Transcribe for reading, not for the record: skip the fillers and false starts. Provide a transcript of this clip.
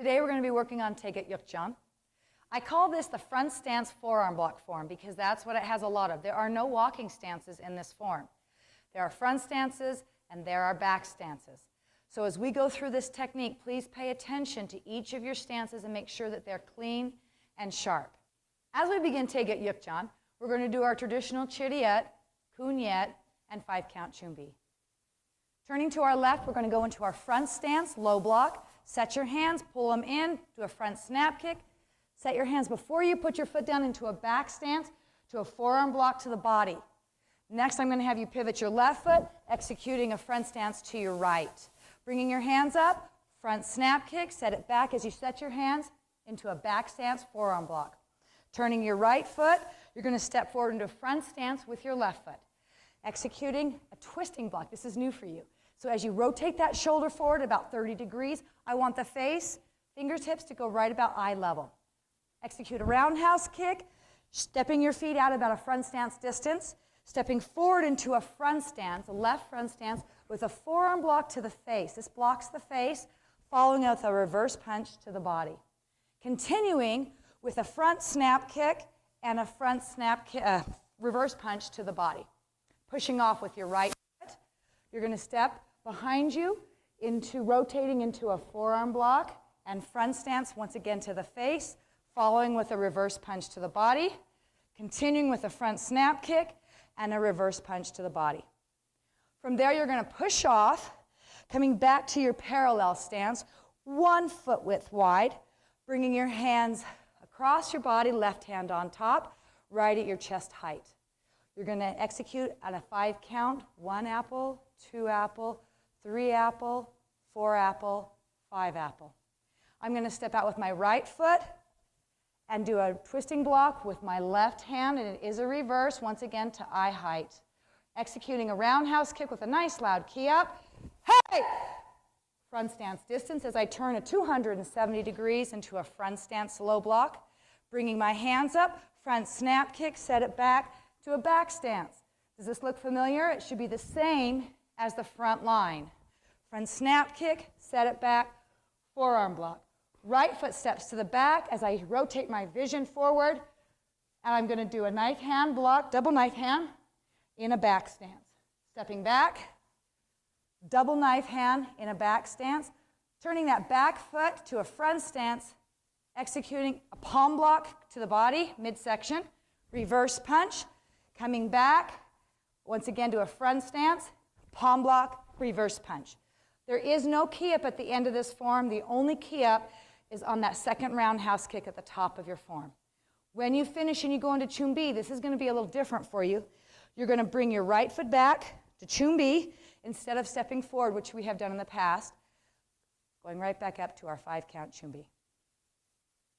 Today we're going to be working on Taeguk. I call this the front stance forearm block form because that's what it has a lot of. There are no walking stances in this form. There are front stances and there are back stances. So as we go through this technique, please pay attention to each of your stances and make sure that they're clean and sharp. As we begin Taeguk, we're going to do our traditional chiriet, kunyet, and 5-count chumbi. Turning to our left, we're going to go into our front stance, low block. Set your hands, pull them in, do a front snap kick. Set your hands before you put your foot down into a back stance to a forearm block to the body. Next, I'm going to have you pivot your left foot, executing a front stance to your right. Bringing your hands up, front snap kick, set it back as you set your hands into a back stance forearm block. Turning your right foot, you're going to step forward into a front stance with your left foot. Executing a twisting block. This is new for you. So as you rotate that shoulder forward about 30 degrees, I want the face, fingertips to go right about eye level. Execute a roundhouse kick, stepping your feet out about a front stance distance, stepping forward into a front stance, a left front stance, with a forearm block to the face. This blocks the face, following with a reverse punch to the body. Continuing with a front snap kick and a front snap reverse punch to the body. Pushing off with your right foot, you're going to step behind you into rotating into a forearm block and front stance once again to the face, following with a reverse punch to the body, continuing with a front snap kick and a reverse punch to the body. From there, you're going to push off, coming back to your parallel stance, 1 foot width wide, bringing your hands across your body, left hand on top, right at your chest height. You're going to execute on a 5-count, 1 apple, 2 apple, 3 apple, 4 apple, 5 apple. I'm going to step out with my right foot and do a twisting block with my left hand, and it is a reverse, once again to eye height. Executing a roundhouse kick with a nice loud key up. Hey! Front stance distance as I turn a 270 degrees into a front stance low block. Bringing my hands up, front snap kick, set it back to a back stance. Does this look familiar? It should be the same as the front line. Front snap kick, set it back, forearm block. Right foot steps to the back as I rotate my vision forward, and I'm going to do a knife hand block, double knife hand, in a back stance. Stepping back, double knife hand in a back stance, turning that back foot to a front stance, executing a palm block to the body, midsection, reverse punch, coming back, once again to a front stance, palm block, reverse punch. There is no key up at the end of this form. The only key up is on that second roundhouse kick at the top of your form. When you finish and you go into chumbi, this is going to be a little different for you. You're going to bring your right foot back to chumbi instead of stepping forward, which we have done in the past, going right back up to our 5-count chumbi.